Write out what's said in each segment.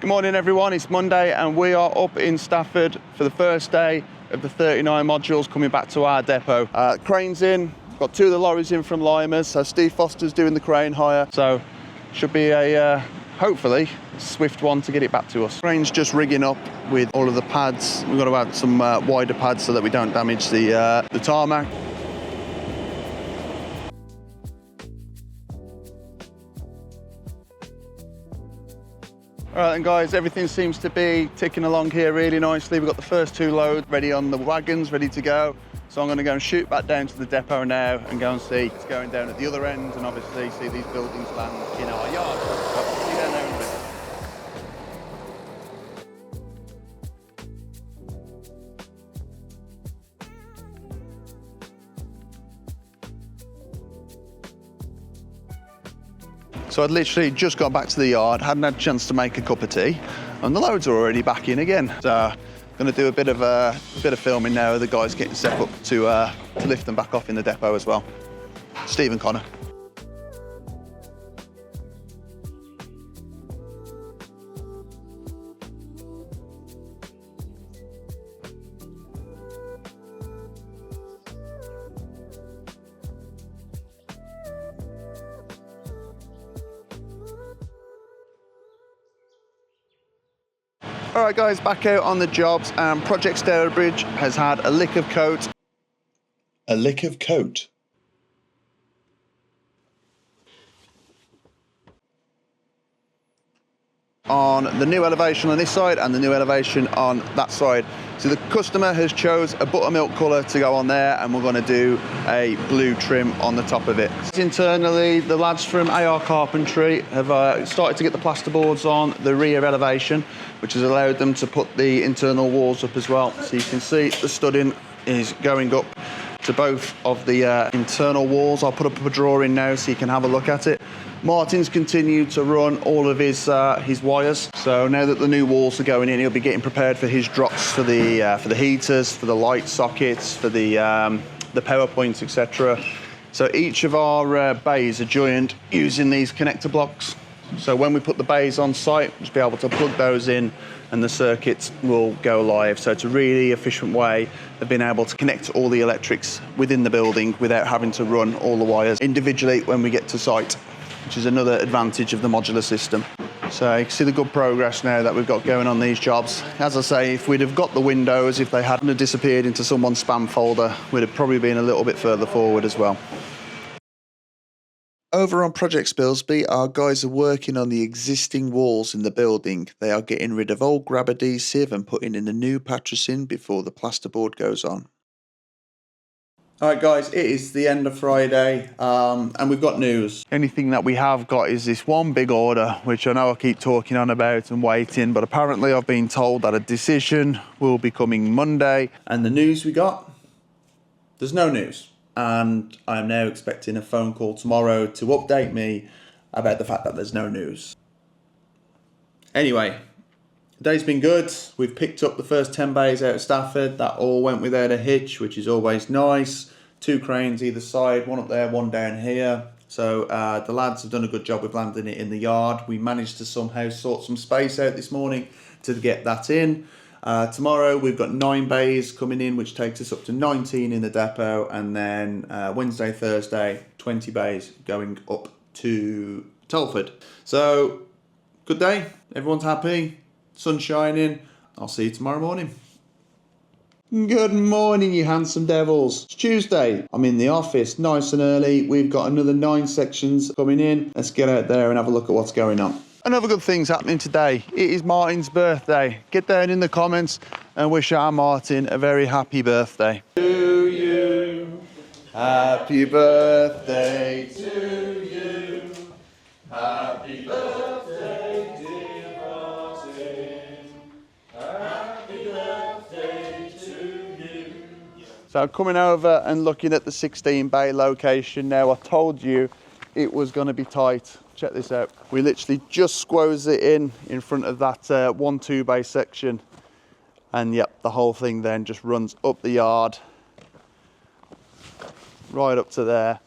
Good morning everyone, it's Monday and we are up in Stafford for the first day of the 39 modules coming back to our depot. Cranes in, got two of the lorries in from Limers, so Steve Foster's doing the crane hire, so should be a hopefully swift one to get it back to us. Crane's just rigging up with all of the pads. We've got to add some wider pads so that we don't damage the tarmac. All right then guys, everything seems to be ticking along here really nicely. We've got the first two loads ready on the wagons, ready to go. So I'm going to go and shoot back down to the depot now and go and see what's going down at the other end and obviously see these buildings land in our yard. So see you down there in a bit. So I'd literally just got back to the yard, hadn't had a chance to make a cup of tea, and the loads are already back in again. So I'm going to do a bit of filming now. The guys getting set up to lift them back off in the depot as well. Steve and Connor. All right guys, back out on the jobs and Project Stourbridge has had a lick of coat. A lick of coat? On the new elevation on this side and the new elevation on that side. So the customer has chose a buttermilk colour to go on there and we're going to do a blue trim on the top of it. Internally, the lads from AR Carpentry have started to get the plasterboards on the rear elevation, which has allowed them to put the internal walls up as well. So you can see the studding is going up to both of the internal walls. I'll put up a drawing now so you can have a look at it. Martin's continued to run all of his wires. So now that the new walls are going in, he'll be getting prepared for his drops for the heaters, for the light sockets, for the power points, etc. So each of our bays are joined using these connector blocks. So when we put the bays on site, we'll just be able to plug those in and the circuits will go live. So it's a really efficient way of being able to connect all the electrics within the building without having to run all the wires individually when we get to site, which is another advantage of the modular system. So you can see the good progress now that we've got going on these jobs. As I say, if we'd have got the windows, if they hadn't have disappeared into someone's spam folder, we'd have probably been a little bit further forward as well. Over on Project Spilsby, our guys are working on the existing walls in the building. They are getting rid of old grab adhesive and putting in a new patricine before the plasterboard goes on. Alright guys, it is the end of Friday and we've got news. Anything that we have got is this one big order, which I know I keep talking on about and waiting, but apparently I've been told that a decision will be coming Monday. And the news we got? There's no news. And I am now expecting a phone call tomorrow to update me about the fact that there's no news. Anyway, the day's been good. We've picked up the first 10 bays out of Stafford. That all went without a hitch, which is always nice. 2 cranes either side, one up there, one down here. So the lads have done a good job with landing it in the yard. We managed to somehow sort some space out this morning to get that in. Tomorrow we've got 9 bays coming in, which takes us up to 19 in the depot, and then Wednesday, Thursday, 20 bays going up to Telford. So, good day, everyone's happy, sun shining. I'll see you tomorrow morning. Good morning, you handsome devils. It's Tuesday. I'm in the office nice and early. We've got another 9 sections coming in. Let's get out there and have a look at what's going on. Another good thing's happening today. It is Martin's birthday. Get down in the comments and wish our Martin a very happy birthday. To you, happy birthday to you, happy birthday dear Martin, happy birthday to you. So coming over and looking at the 16 bay location now. I told you it was going to be tight. Check this out. We literally just squoze it in front of that 1-2 bay section, and yep, the whole thing then just runs up the yard right up to there.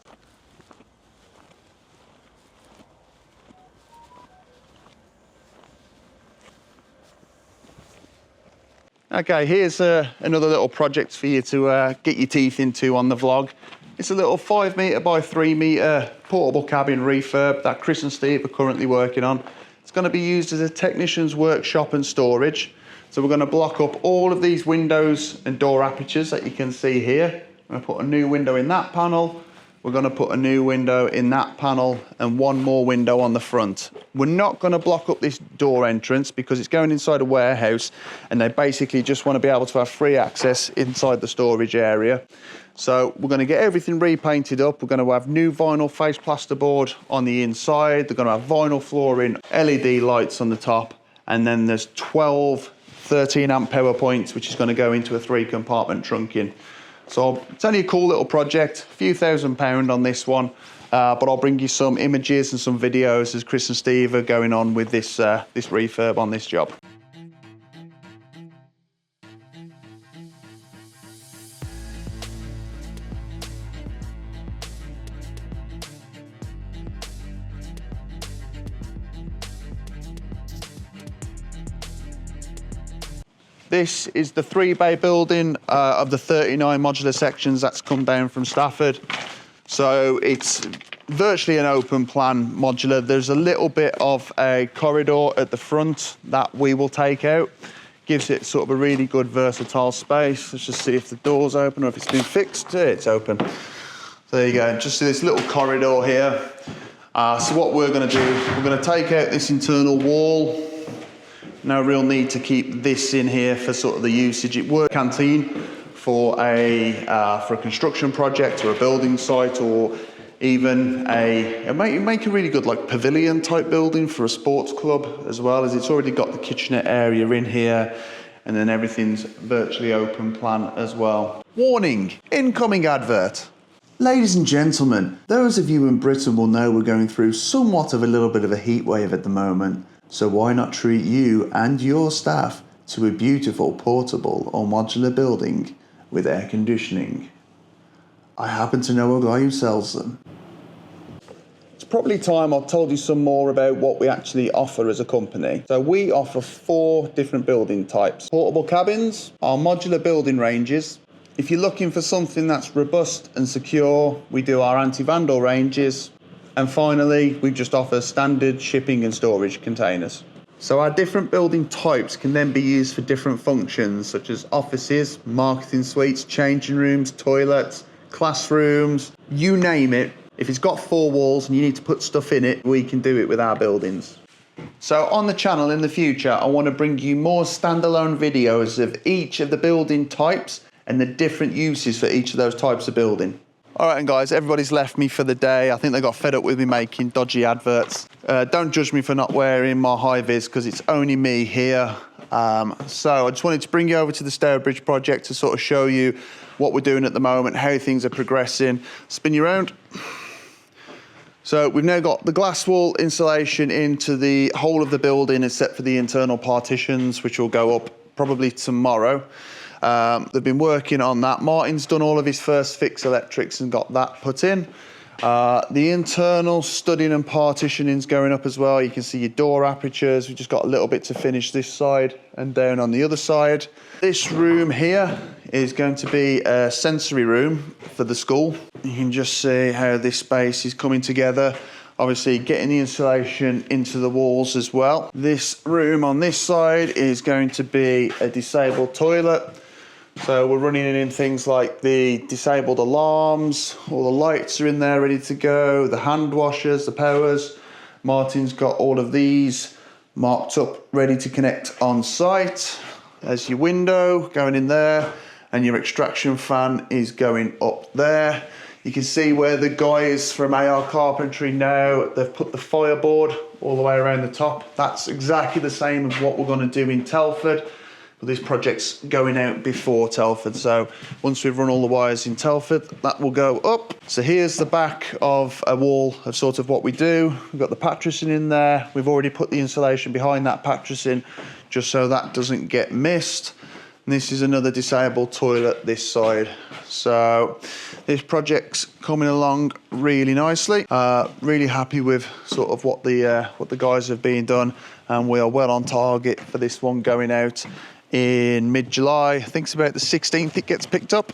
Okay, here's another little project for you to get your teeth into on the vlog. It's a little 5 metre by 3 metre portable cabin refurb that Chris and Steve are currently working on. It's going to be used as a technician's workshop and storage. So we're going to block up all of these windows and door apertures that you can see here. I'm going to put a new window in that panel. We're going to put a new window in that panel and one more window on the front. We're not going to block up this door entrance because it's going inside a warehouse and they basically just want to be able to have free access inside the storage area. So we're going to get everything repainted up. We're going to have new vinyl face plasterboard on the inside. They're going to have vinyl flooring, LED lights on the top, and then there's 12 13 amp power points, which is going to go into a 3-compartment trunking. So it's only a cool little project, a few £1,000 on this one, but I'll bring you some images and some videos as Chris and Steve are going on with this this refurb on this job. This is the 3-bay building of the 39 modular sections that's come down from Stafford. So it's virtually an open plan modular. There's a little bit of a corridor at the front that we will take out. Gives it sort of a really good versatile space. Let's just see if the door's open or if it's been fixed. It's open. There you go, just see this little corridor here. So what we're gonna do, we're gonna take out this internal wall. No real need to keep this in here for sort of the usage. It works canteen for a construction project or a building site, or even make a really good like pavilion type building for a sports club as well, as it's already got the kitchenette area in here, and then everything's virtually open plan as well. Warning, incoming advert. Ladies and gentlemen, those of you in Britain will know we're going through somewhat of a little bit of a heat wave at the moment. So why not treat you and your staff to a beautiful portable or modular building with air conditioning? I happen to know a guy who sells them. It's probably time I've told you some more about what we actually offer as a company. So we offer 4 different building types. Portable cabins, our modular building ranges. If you're looking for something that's robust and secure, we do our anti-vandal ranges. And finally, we just offer standard shipping and storage containers. So our different building types can then be used for different functions, such as offices, marketing suites, changing rooms, toilets, classrooms, you name it. If it's got 4 walls and you need to put stuff in it, we can do it with our buildings. So on the channel in the future, I want to bring you more standalone videos of each of the building types and the different uses for each of those types of building. All right, and guys, everybody's left me for the day. I think they got fed up with me making dodgy adverts. Don't judge me for not wearing my high-vis because it's only me here. So I just wanted to bring you over to the Stourbridge project to sort of show you what we're doing at the moment, how things are progressing. Spin you around. So we've now got the glass wall insulation into the whole of the building except for the internal partitions, which will go up probably tomorrow. They've been working on that. Martin's done all of his first fix electrics and got that put in. The internal studding and partitioning's going up as well. You can see your door apertures. We've just got a little bit to finish this side and down on the other side. This room here is going to be a sensory room for the school. You can just see how this space is coming together. Obviously getting the insulation into the walls as well. This room on this side is going to be a disabled toilet. So we're running in things like the disabled alarms, all the lights are in there ready to go, the hand washers, the powers. Martin's got all of these marked up, ready to connect on site. There's your window going in there, and your extraction fan is going up there. You can see where the guys from AR Carpentry now, they've put the fireboard all the way around the top. That's exactly the same as what we're going to do in Telford. But this project's going out before Telford, so once we've run all the wires in Telford, that will go up. So here's the back of a wall of sort of what we do. We've got the patricing in there. We've already put the insulation behind that patricing just so that doesn't get missed. And this is another disabled toilet this side. So this project's coming along really nicely. Really happy with sort of what the guys have been done, and we are well on target for this one going out in mid-July. I think it's about the 16th it gets picked up,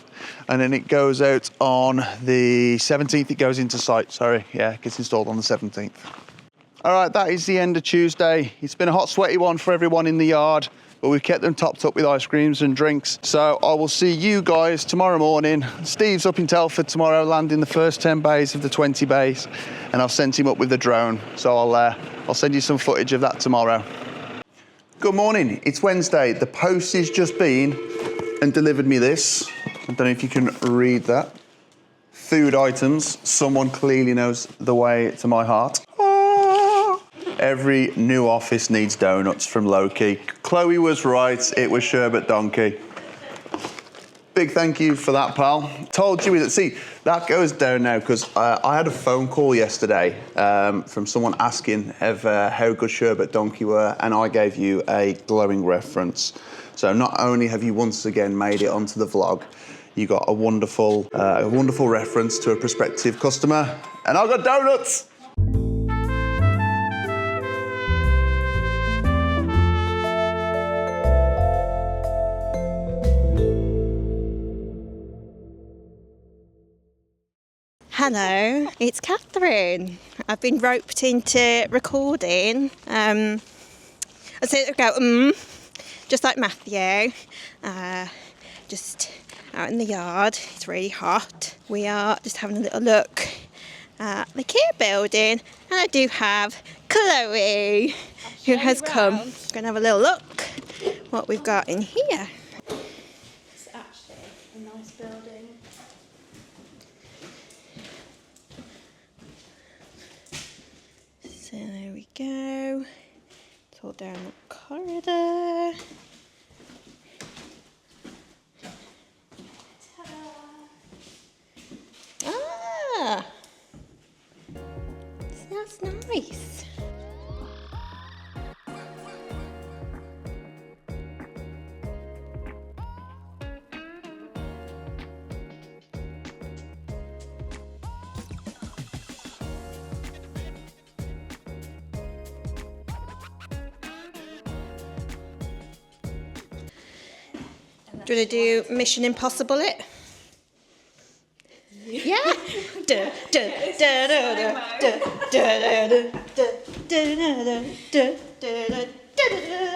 and then it goes out on the 17th. It goes into site, sorry. Yeah, it gets installed on the 17th. All right, that is the end of Tuesday. It's been a hot, sweaty one for everyone in the yard, but we've kept them topped up with ice creams and drinks. So I will see you guys tomorrow morning. Steve's up in Telford tomorrow, landing the first 10 bays of the 20 bays, and I've sent him up with the drone. So I'll send you some footage of that tomorrow. Good morning, it's Wednesday. The post has just been and delivered me this. I don't know if you can read that. Food items. Someone clearly knows the way to my heart. Every new office needs donuts from Loki. Chloe was right, it was sherbet donkey. Big thank you for that, pal. Told you that. See, that goes down now because I had a phone call yesterday from someone asking how good sherbet donkey were, and I gave you a glowing reference. So not only have you once again made it onto the vlog, you got a wonderful reference to a prospective customer, and I got donuts. Hello, it's Catherine. I've been roped into recording. I said I go, just like Matthew. Just out in the yard. It's really hot. We are just having a little look at the Kia building, and I do have Chloe, who has come. Going to have a little look what we've got in here. It's actually a nice building. So there we go. It's all down the corridor. Ah, that's nice. Do you want to do Mission Impossible it? Yeah.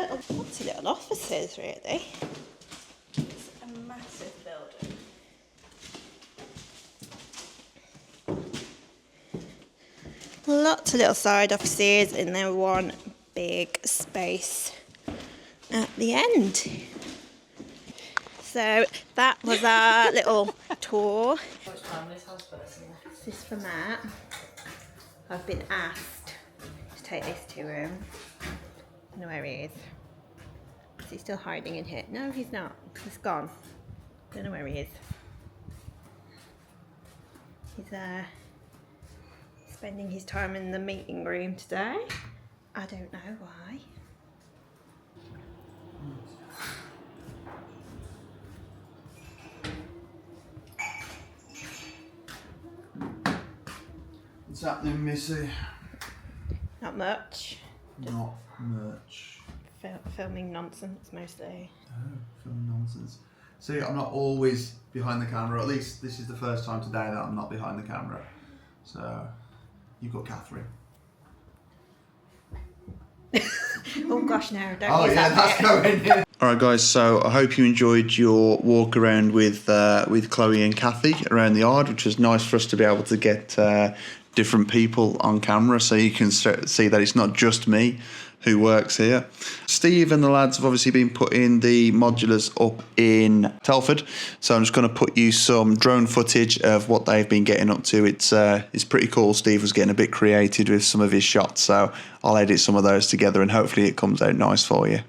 Lots of little offices, really. It's a massive building. Lots of little side offices, and then one big space at the end. So that was our little tour. This is for Matt. I've been asked to take this to him. I don't know where he is. Is he still hiding in here? No, he's not. He's gone. Don't know where he is. He's spending his time in the meeting room today. I don't know why. What's happening, Missy? Not much. Not much. Filming nonsense mostly. Oh, filming nonsense. See, I'm not always behind the camera. At least this is the first time today that I'm not behind the camera. So, you've got Catherine. Oh gosh, no, don't. Oh yeah, that's going in. All right, guys. So I hope you enjoyed your walk around with Chloe and Kathy around the yard, which was nice for us to be able to get different people on camera, so you can see that it's not just me who works here. Steve and the lads have obviously been putting the modulars up in Telford, so I'm just going to put you some drone footage of what they've been getting up to. It's pretty cool. Steve was getting a bit creative with some of his shots, so I'll edit some of those together and hopefully it comes out nice for you.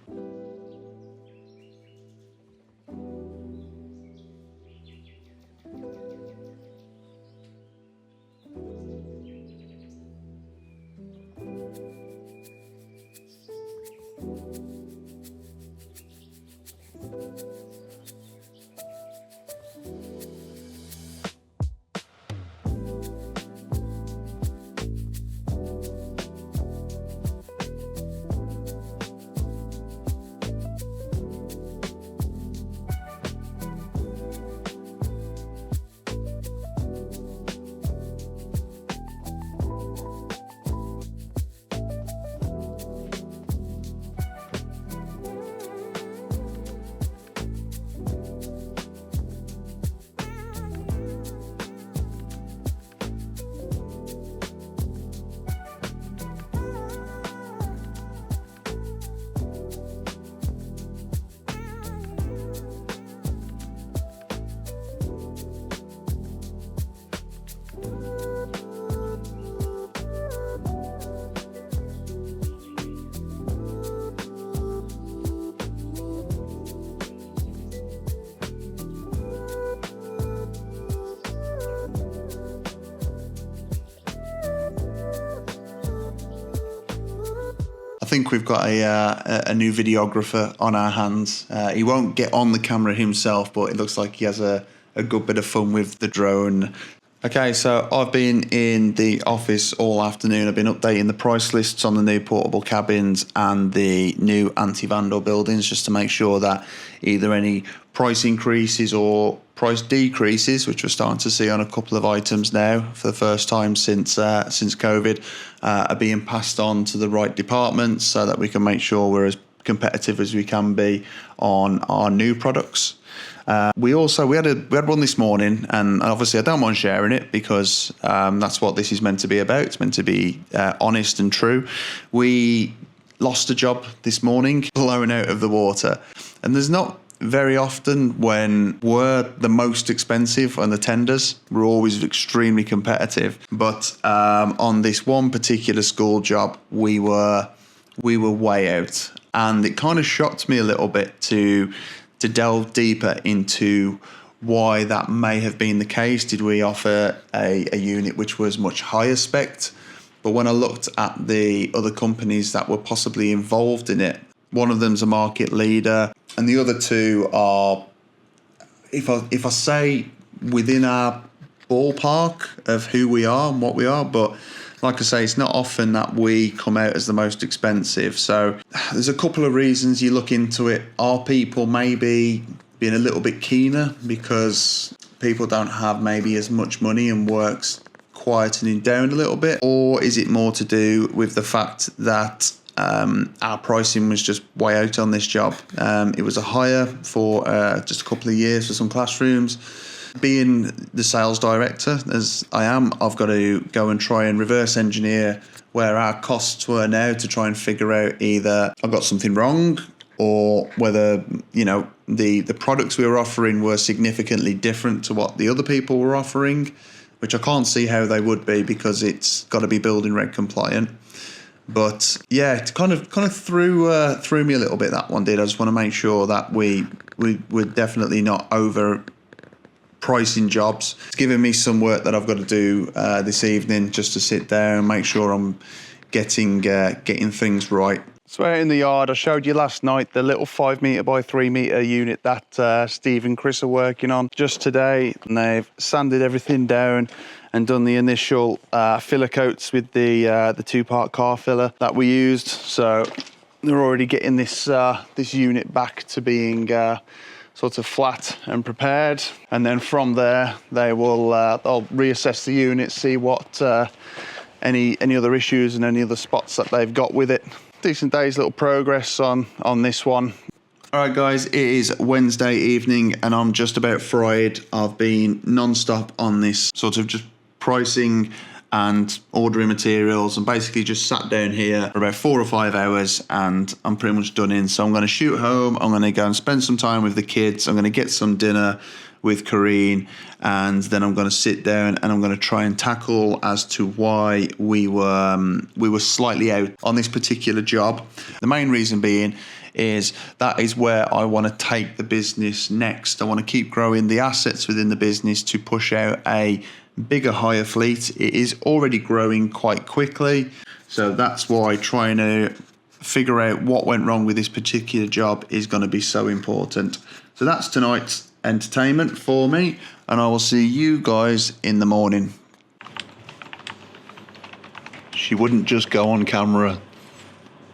think we've got a new videographer on our hands. He won't get on the camera himself, but it looks like he has a good bit of fun with the drone. Okay, so I've been in the office all afternoon. I've been updating the price lists on the new portable cabins and the new anti-vandal buildings, just to make sure that either any price increases or price decreases, which we're starting to see on a couple of items now for the first time since COVID, are being passed on to the right departments so that we can make sure we're as competitive as we can be on our new products. We had one this morning, and obviously I don't mind sharing it because that's what this is meant to be about. It's meant to be honest and true. We lost a job this morning, blown out of the water, and there's not very often when we're the most expensive on the tenders. We're always extremely competitive, but on this one particular school job, we were way out, and it kind of shocked me a little bit to delve deeper into why that may have been the case. Did we offer a unit which was much higher spec? But when I looked at the other companies that were possibly involved in it, one of them's a market leader, and the other two are, if I say, within our ballpark of who we are and what we are. But like I say, it's not often that we come out as the most expensive. So there's a couple of reasons you look into it. Are people maybe being a little bit keener because people don't have maybe as much money and work's quietening down a little bit? Or is it more to do with the fact that our pricing was just way out on this job? It was a hire for just a couple of years for some classrooms. Being the sales director, as I am, I've got to go and try and reverse engineer where our costs were now to try and figure out either I've got something wrong or whether, the products we were offering were significantly different to what the other people were offering, which I can't see how they would be because it's got to be building reg compliant. But yeah, it kind of threw me a little bit, that one did. I just want to make sure that we're definitely not over pricing jobs. It's giving me some work that I've got to do this evening, just to sit there and make sure I'm getting things right. So out in the yard, I showed you last night the little 5 metre by 3 metre unit that Steve and Chris are working on just today, and they've sanded everything down and done the initial filler coats with the 2-part car filler that we used. So they're already getting this unit back to being sort of flat and prepared, and then from there they'll reassess the unit, see what any other issues and any other spots that they've got with it. Decent day's little progress on this one. All right, guys, it is Wednesday evening and I'm just about fried. I've been non-stop on this sort of just pricing and ordering materials, and basically just sat down here for about 4 or 5 hours and I'm pretty much done in. So I'm going to shoot home, I'm going to go and spend some time with the kids, I'm going to get some dinner with Kareen, and then I'm going to sit down and I'm going to try and tackle as to why we were slightly out on this particular job. The main reason being is that is where I want to take the business next. I want to keep growing the assets within the business to push out a bigger hire fleet. It is already growing quite quickly, so that's why trying to figure out what went wrong with this particular job is going to be so important. So that's tonight's entertainment for me, and I will see you guys in the morning. She wouldn't just go on camera,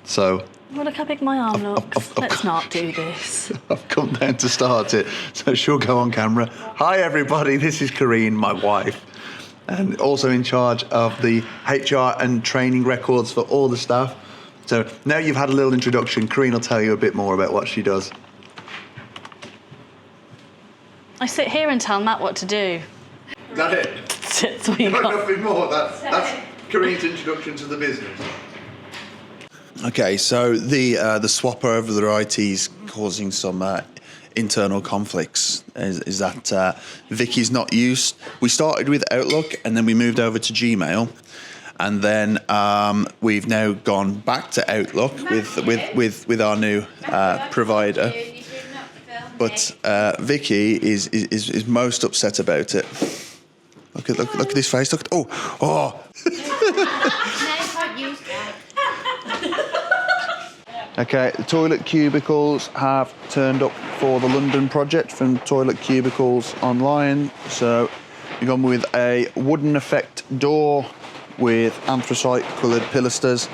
so Well, look how big my arm looks. Let's not do this. I've come down to start it, so she'll go on camera. Hi everybody, this is Kareen, my wife, and also in charge of the HR and training records for all the staff. So now you've had a little introduction, Kareen will tell you a bit more about what she does. I sit here and tell Matt what to do. Is that it? That's all you got. Nothing more. That's Kareen's introduction to the business. Okay, so the swapper over the IT is causing some internal conflicts. Is that Vicky's not used? We started with Outlook and then we moved over to Gmail, and then we've now gone back to Outlook with our new provider. But Vicky is most upset about it. Look at his face. Look at Okay, the toilet cubicles have turned up for the London project from Toilet Cubicles Online. So we've gone with a wooden effect door with anthracite coloured pilasters,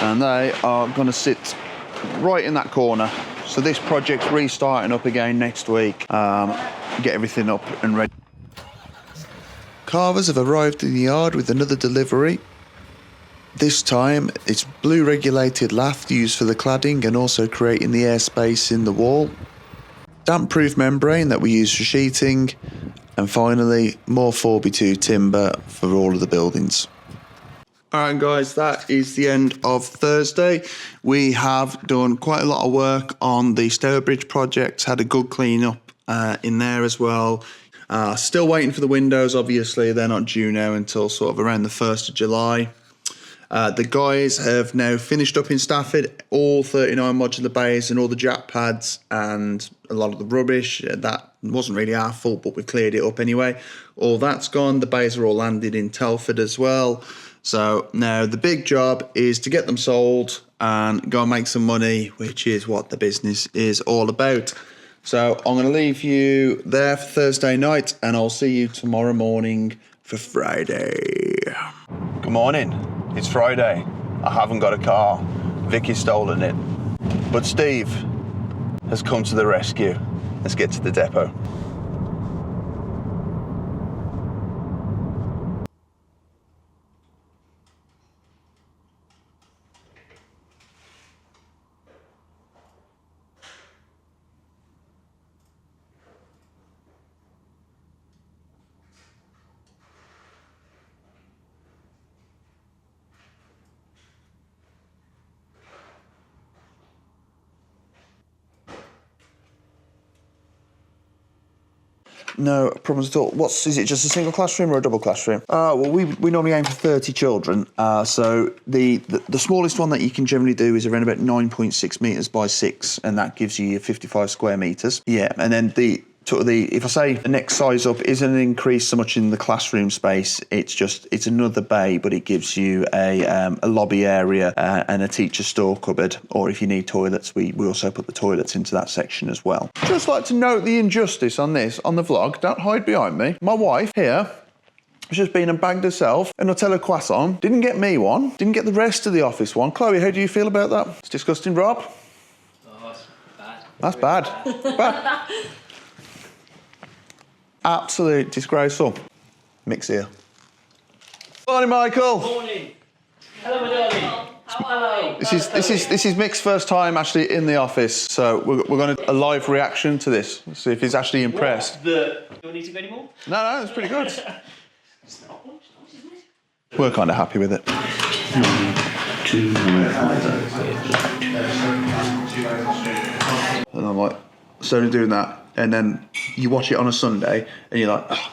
and they are going to sit right in that corner. So this project's restarting up again next week. Get everything up and ready. Carvers have arrived in the yard with another delivery. This time it's blue regulated lath used for the cladding and also creating the airspace in the wall. Damp proof membrane that we use for sheeting. And finally more 4x2 timber for all of the buildings. Alright guys, that is the end of Thursday. We have done quite a lot of work on the Stour Bridge project, had a good clean up in there as well. Still waiting for the windows, obviously, they're not due now until sort of around the 1st of July. The guys have now finished up in Stafford all 39 modular bays and all the jack pads and a lot of the rubbish. That wasn't really our fault, but we cleared it up anyway. All that's gone. The bays are all landed in Telford as well. So now the big job is to get them sold and go and make some money, which is what the business is all about. So I'm going to leave you there for Thursday night, and I'll see you tomorrow morning for Friday. Good morning. It's Friday. I haven't got a car. Vicky's stolen it. But Steve has come to the rescue. Let's get to the depot. No problems at all. Is it just a single classroom or a double classroom? Well, we normally aim for 30 children. So the smallest one that you can generally do is around about 9.6 metres by 6, and that gives you 55 square metres. Yeah, and then if I say the next size up isn't an increase so much in the classroom space, it's another bay, but it gives you a lobby area and a teacher store cupboard, or if you need toilets, we also put the toilets into that section as well. Just like to note the injustice on this, on the vlog, don't hide behind me. My wife here has just been and bagged herself a Nutella croissant, didn't get me one, didn't get the rest of the office one. Chloe, how do you feel about that? It's disgusting, Rob. Oh, that's bad. That's bad. Bad. Absolute disgraceful. Mick's here. Morning, Michael. Morning. Hello, my darling. Hello. This is Mick's first time actually in the office, so we're going to a live reaction to this. See if he's actually impressed. Do I need to go anymore? No, it's pretty good. It's not much, isn't it? We're kind of happy with it. And I'm like, slowly doing that, and then you watch it on a Sunday, and you're like, oh,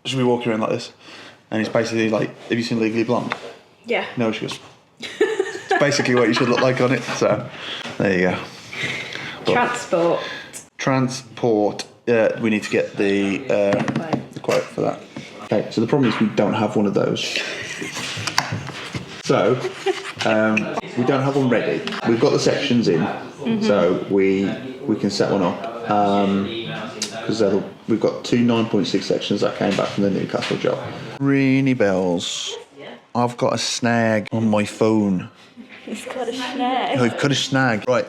should we walk around like this? And it's basically like, have you seen Legally Blonde? Yeah. No, she goes, it's basically what you should look like on it. So there you go. But transport. We need to get the quote for that. Okay, so the problem is we don't have one of those. So we don't have one ready. We've got the sections in, so we can set one up. Because we've got two 9.6 sections that came back from the Newcastle job. Reenie bells. I've got a snag on my phone. He's got a snag. Oh, you've got a snag. Right,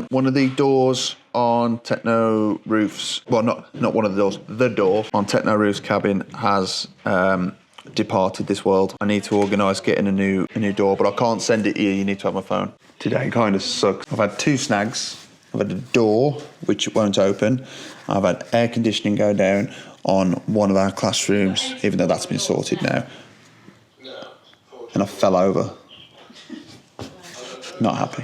one of the doors on Techno Roof's, well, not one of the doors, the door on Techno Roof's cabin has departed this world. I need to organise getting a new door, but I can't send it here. You need to have my phone. Today kind of sucks. I've had two snags. I've had a door which won't open. I've had air conditioning go down on one of our classrooms, even though that's been sorted now. And I fell over. Not happy.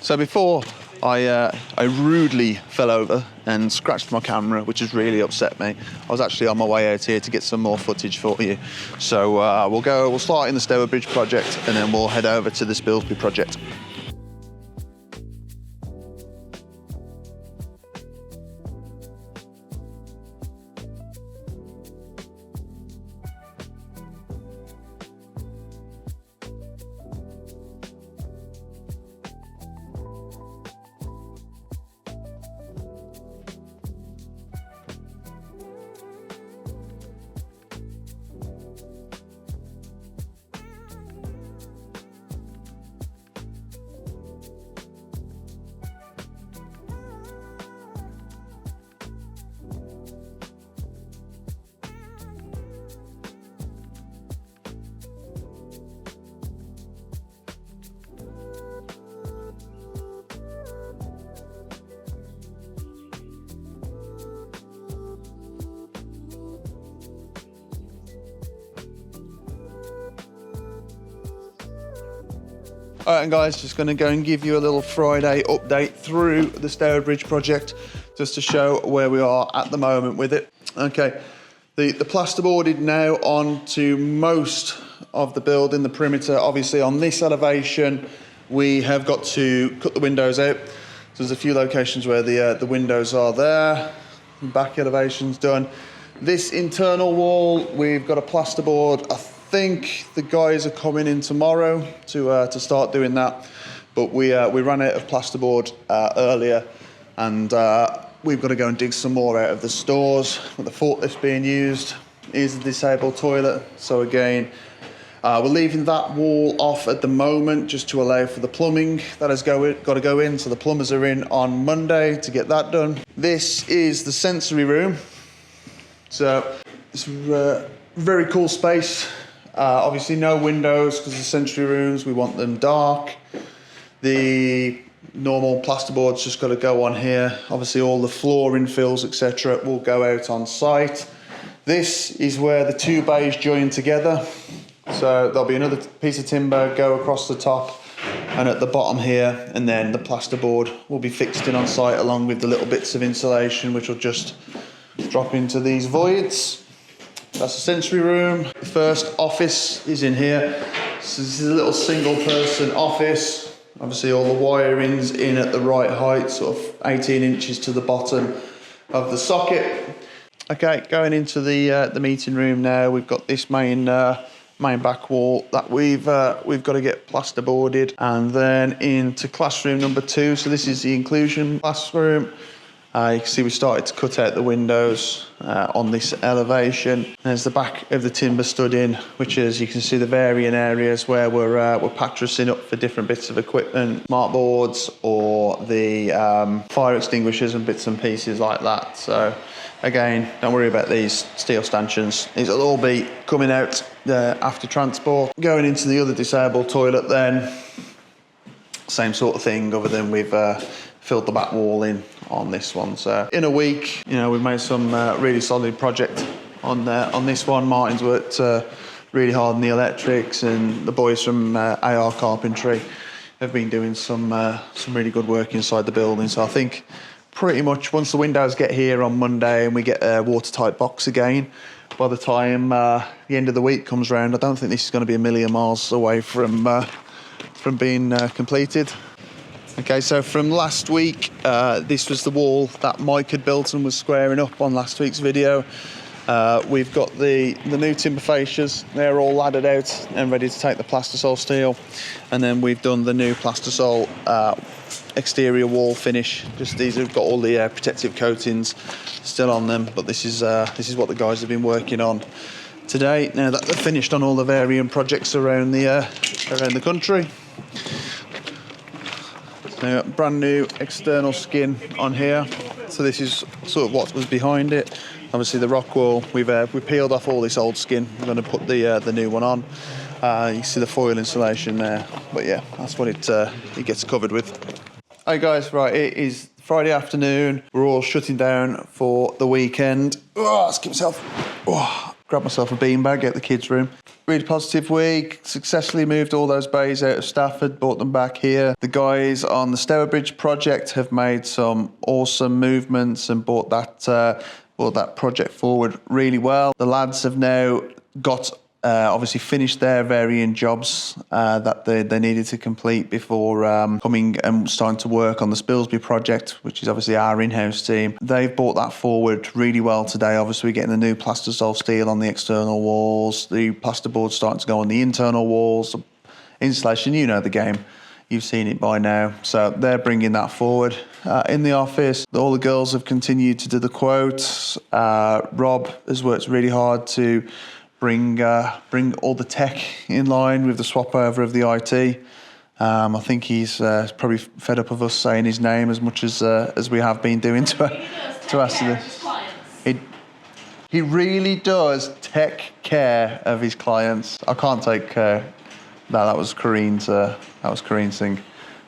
So before I rudely fell over and scratched my camera, which has really upset me. I was actually on my way out here to get some more footage for you. So we'll start in the Stour Bridge project, and then we'll head over to the Spilsby project. Alright, and guys, just going to go and give you a little Friday update through the Stourbridge project, just to show where we are at the moment with it. Okay, the plasterboarded now on to most of the building, the perimeter. Obviously on this elevation, we have got to cut the windows out. So there's a few locations where the windows are there. Back elevation's done. This internal wall, we've got a plasterboard. I think the guys are coming in tomorrow to start doing that, but we ran out of plasterboard earlier, and we've got to go and dig some more out of the stores. With the forklift being used, is a disabled toilet, so again we're leaving that wall off at the moment just to allow for the plumbing that has got to go in. So the plumbers are in on Monday to get that done. This is the sensory room, so it's a very cool space. Obviously no windows because the sensory rooms, we want them dark. The normal plasterboard's just got to go on here. Obviously all the floor infills, etc., will go out on site. This is where the two bays join together. So there'll be another piece of timber go across the top and at the bottom here, and then the plasterboard will be fixed in on site along with the little bits of insulation which will just drop into these voids. That's the sensory room. The first office is in here. So this is a little single person office. Obviously all the wiring's in at the right height, sort of 18 inches to the bottom of the socket. Okay, going into the meeting room now. We've got this main back wall that we've got to get plasterboarded, and then into classroom number 2. So this is the inclusion classroom. You can see we started to cut out the windows on this elevation. There's the back of the timber stud in, which is, you can see the varying areas where we're pattracing up for different bits of equipment, smart boards or the fire extinguishers and bits and pieces like that. So again, don't worry about these steel stanchions. These will all be coming out after transport. Going into the other disabled toilet then, same sort of thing, other than we've filled the back wall in on this one. So in a week, you know, we've made some really solid project on this one. Martin's worked really hard on the electrics, and the boys from AR Carpentry have been doing some really good work inside the building. So I think pretty much once the windows get here on Monday and we get a watertight box again, by the time the end of the week comes round, I don't think this is going to be a million miles away from being completed. Okay, so from last week, this was the wall that Mike had built and was squaring up on last week's video. We've got the new timber fascias. They're all laddered out and ready to take the plastisol steel. And then we've done the new plastisol exterior wall finish. Just these have got all the protective coatings still on them, but this is what the guys have been working on today. Now that they're finished on all the varying projects around the country. Now, brand new external skin on here. So this is sort of what was behind it. Obviously the rock wall, we peeled off all this old skin. We're going to put the new one on. You see the foil insulation there, but yeah, that's what it gets covered with. Hey guys, right, it is Friday afternoon. We're all shutting down for the weekend. Oh, let's get myself, grab myself a beanbag at the kids' room. Really positive week. Successfully moved all those bays out of Stafford, brought them back here. The guys on the Stourbridge project have made some awesome movements and brought that project forward really well. The lads have now got obviously finished their varying jobs that they needed to complete before coming and starting to work on the Spilsby project, which is obviously our in-house team. They've brought that forward really well today. Obviously, we're getting the new plastisol steel on the external walls, the plasterboard starting to go on the internal walls, the insulation, you know the game. You've seen it by now. So they're bringing that forward. In the office, all the girls have continued to do the quotes. Rob has worked really hard to bring all the tech in line with the swap over of the IT. I think he's probably fed up of us saying his name as much as we have been doing to us. He really does take care of his clients. I can't take care. No, that was Kareen's thing.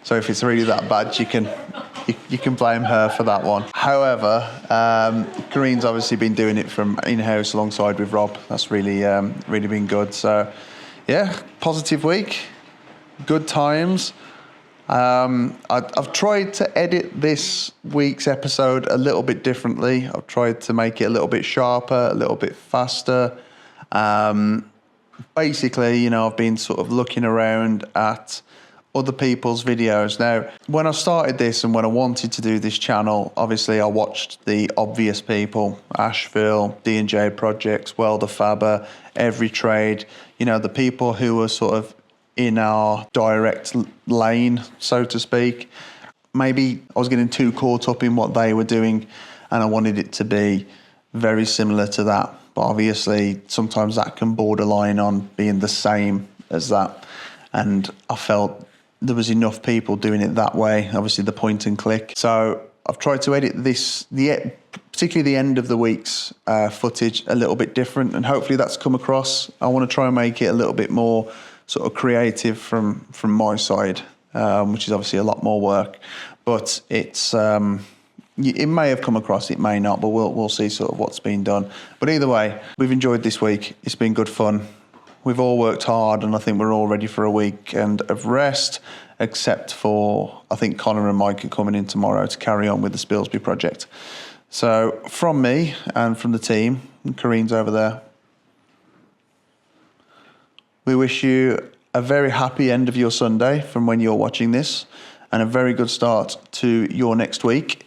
So if it's really that bad, you can blame her for that one. However, Kareen's obviously been doing it from in-house alongside with Rob. That's really been good. So, yeah, positive week. Good times. I've tried to edit this week's episode a little bit differently. I've tried to make it a little bit sharper, a little bit faster. Basically, I've been sort of looking around at other people's videos. Now, when I started this and when I wanted to do this channel, obviously I watched the obvious people, Asheville, D&J Projects, Welder Faber, Every Trade, the people who were sort of in our direct lane, so to speak. Maybe I was getting too caught up in what they were doing and I wanted it to be very similar to that. But obviously, sometimes that can borderline on being the same as that. And I felt there was enough people doing it that way, obviously the point and click. So I've tried to edit particularly the end of the week's footage, a little bit different. And hopefully that's come across. I want to try and make it a little bit more sort of creative from my side, which is obviously a lot more work. But it's it may have come across, it may not, but we'll see sort of what's been done. But either way, we've enjoyed this week. It's been good fun. We've all worked hard, and I think we're all ready for a weekend of rest, except for, I think Connor and Mike are coming in tomorrow to carry on with the Spilsby project. So from me and from the team, and Kareen's over there, we wish you a very happy end of your Sunday from when you're watching this, and a very good start to your next week.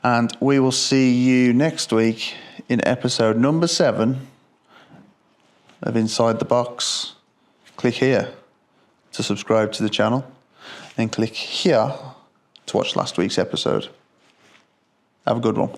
And we will see you next week in episode number 7 of Inside the Box. Click here to subscribe to the channel, and click here to watch last week's episode. Have a good one.